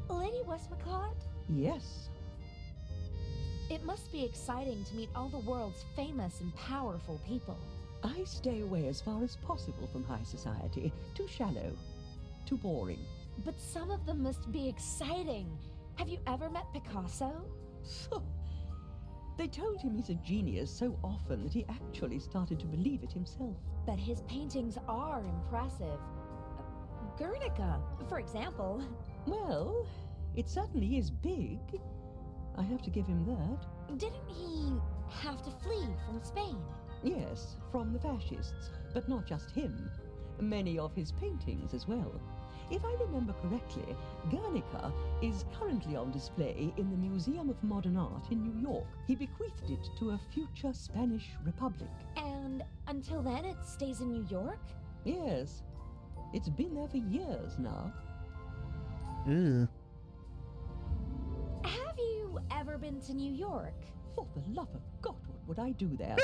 Lady Westmacott? Yes. It must be exciting to meet all the world's famous and powerful people. I stay away as far as possible from high society. Too shallow. Too boring. But some of them must be exciting. Have you ever met Picasso? They told him he's a genius so often that he actually started to believe it himself. But his paintings are impressive. Guernica, for example. Well, it certainly is big. I have to give him that. Didn't he have to flee from Spain? Yes, from the fascists, but not just him. Many of his paintings as well. If I remember correctly, Guernica is currently on display in the Museum of Modern Art in New York. He bequeathed it to a future Spanish republic. And until then it stays in New York? Yes, it's been there for years now. Ugh. Have you ever been to New York? For the love of God, what would I do there?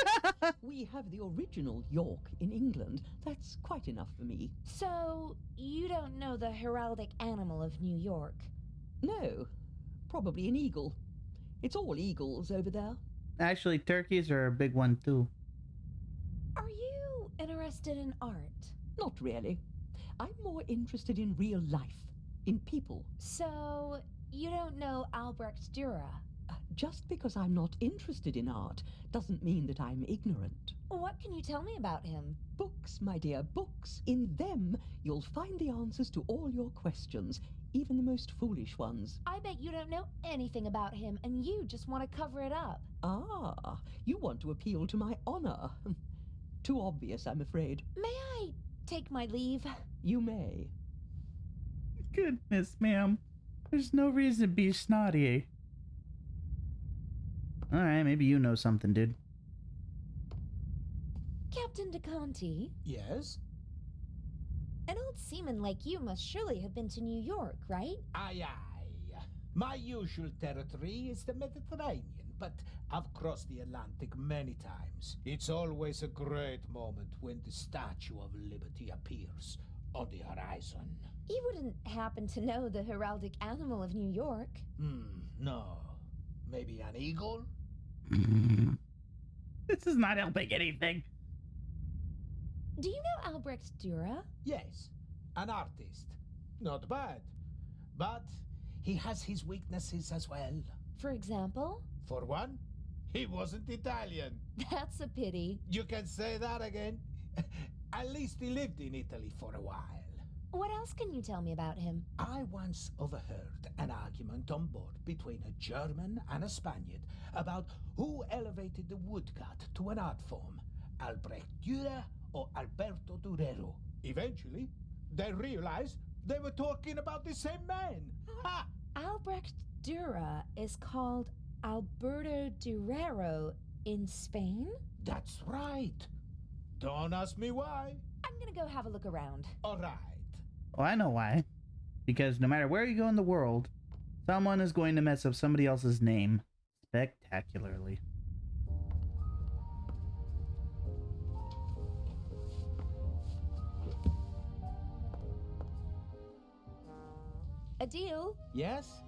We have the original York in England. That's quite enough for me. So, you don't know the heraldic animal of New York? No, probably an eagle. It's all eagles over there. Actually, turkeys are a big one too. Are you interested in art? Not really. I'm more interested in real life, in people. So, you don't know Albrecht Dürer? Just because I'm not interested in art doesn't mean that I'm ignorant. What can you tell me about him? Books, my dear, books. In them, you'll find the answers to all your questions, even the most foolish ones. I bet you don't know anything about him and you just want to cover it up. Ah, you want to appeal to my honor. Too obvious, I'm afraid. May I take my leave? You may. Goodness, ma'am. There's no reason to be snotty. Alright, maybe you know something, dude. Captain DeConti, Yes? an old seaman like you must surely have been to New York, right? Aye, aye. My usual territory is the Mediterranean, but I've crossed the Atlantic many times. It's always a great moment when the Statue of Liberty appears on the horizon. You wouldn't happen to know the heraldic animal of New York. No. Maybe an eagle? This is not helping anything. Do you know Albrecht Dürer? Yes, an artist. Not bad. But he has his weaknesses as well. For example? For one, he wasn't Italian. That's a pity. You can say that again. At least he lived in Italy for a while. What else can you tell me about him? I once overheard an argument on board between a German and a Spaniard about who elevated the woodcut to an art form, Albrecht Dürer or Alberto Durero. Eventually, they realized they were talking about the same man. Ha! Albrecht Dürer is called Alberto Durero in Spain? That's right. Don't ask me why. I'm gonna go have a look around. All right. Well, I know why. Because no matter where you go in the world, someone is going to mess up somebody else's name spectacularly. A deal Yes?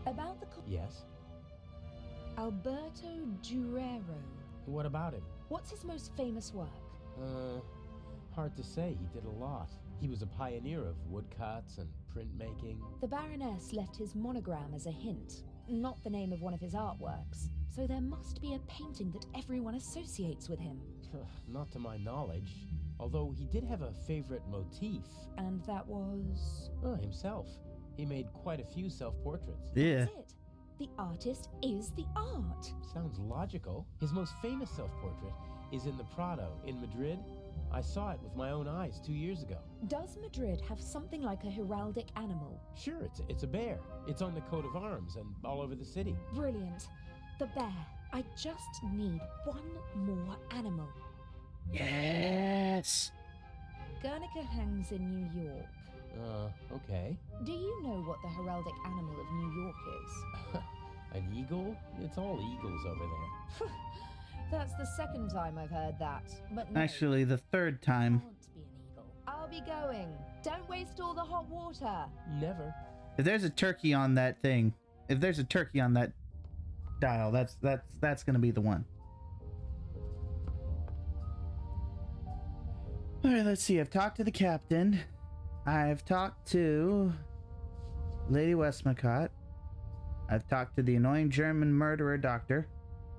about the Yes. Alberto Durero. What about him? What's his most famous work? Hard to say. He did a lot. He was a pioneer of woodcuts and printmaking. The Baroness left his monogram as a hint, not the name of one of his artworks. So there must be a painting that everyone associates with him. Not to my knowledge. Although he did have a favorite motif. And that was... Oh, himself. He made quite a few self-portraits. Yeah. That's it. The artist is the art. Sounds logical. His most famous self-portrait is in the Prado in Madrid. I saw it with my own eyes 2 years ago. Does Madrid have something like a heraldic animal? Sure, it's a bear. It's on the coat of arms and all over the city. Brilliant. The bear. I just need one more animal. Yes. Guernica hangs in New York. Okay. Do you know what the heraldic animal of New York is? An eagle? It's all eagles over there. That's the second time I've heard that. But no, Actually, the third time. can't be an eagle. I'll be going. Don't waste all the hot water. Never. If there's a turkey on that thing, if there's a turkey on that dial, that's gonna be the one. All right, let's see. I've talked to the captain. I've talked to Lady Westmacott. I've talked to the annoying German murderer doctor.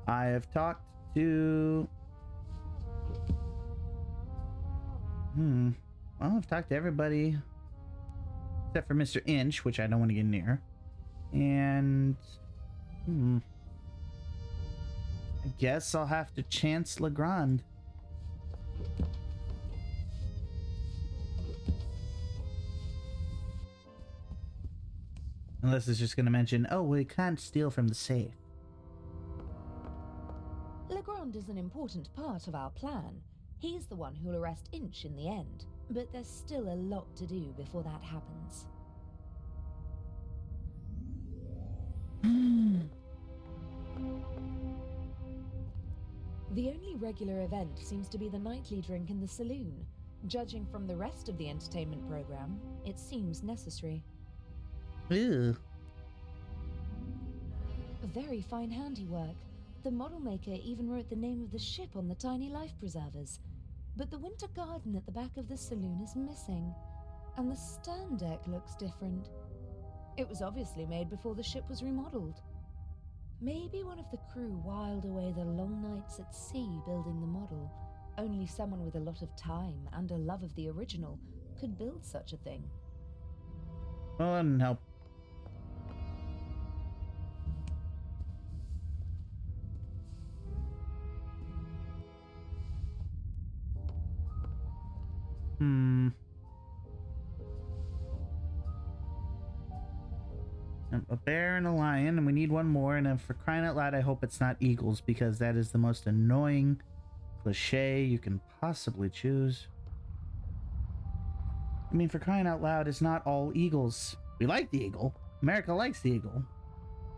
I have talked to... Well, I've talked to everybody except for Mr. Inch, which I don't want to get near. And... I guess I'll have to chance Legrand. Unless it's just going to mention, oh, we can't steal from the safe. Legrand is an important part of our plan. He's the one who'll arrest Inch in the end. But there's still a lot to do before that happens. The only regular event seems to be the nightly drink in the saloon. Judging from the rest of the entertainment program, it seems necessary. Ew. Very fine handiwork. The model maker even wrote the name of the ship on the tiny life preservers. But the winter garden at the back of the saloon is missing, and the stern deck looks different. It was obviously made before the ship was remodeled. Maybe one of the crew whiled away the long nights at sea building the model. Only someone with a lot of time and a love of the original could build such a thing. Well, that didn't help. A bear and a lion, and we need one more, and for crying out loud, I hope it's not eagles, because that is the most annoying cliche you can possibly choose. I mean, for crying out loud, it's not all eagles. We like the eagle. America likes the eagle.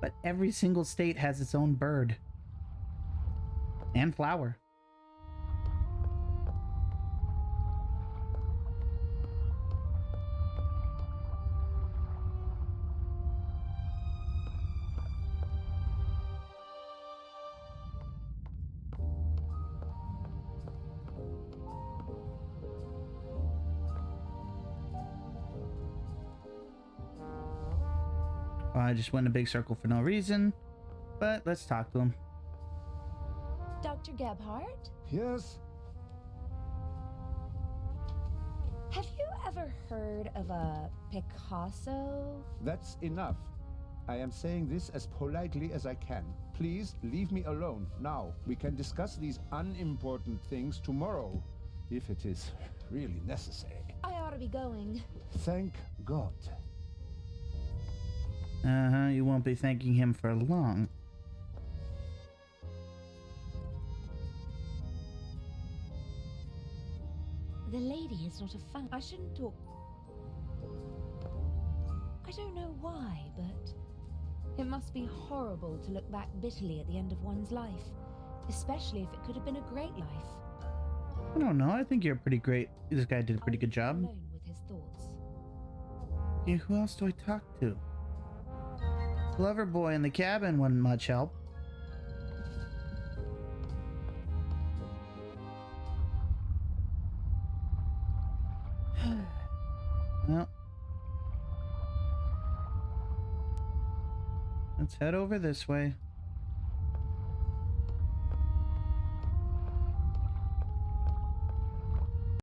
But every single state has its own bird. And flower. I just went in a big circle for no reason, but let's talk to him. Dr. Gebhardt? Yes? Have you ever heard of a Picasso? That's enough. I am saying this as politely as I can. Please leave me alone now. We can discuss these unimportant things tomorrow, if it is really necessary. I ought to be going. Thank God. You won't be thanking him for long. The lady is not a fan. I shouldn't talk. I don't know why, but it must be horrible to look back bitterly at the end of one's life, especially if it could have been a great life. I don't know. I think you're pretty great. This guy did a pretty good job. Alone with his thoughts. Yeah, who else do I talk to? Lover boy in the cabin wasn't much help. Well, let's head over this way.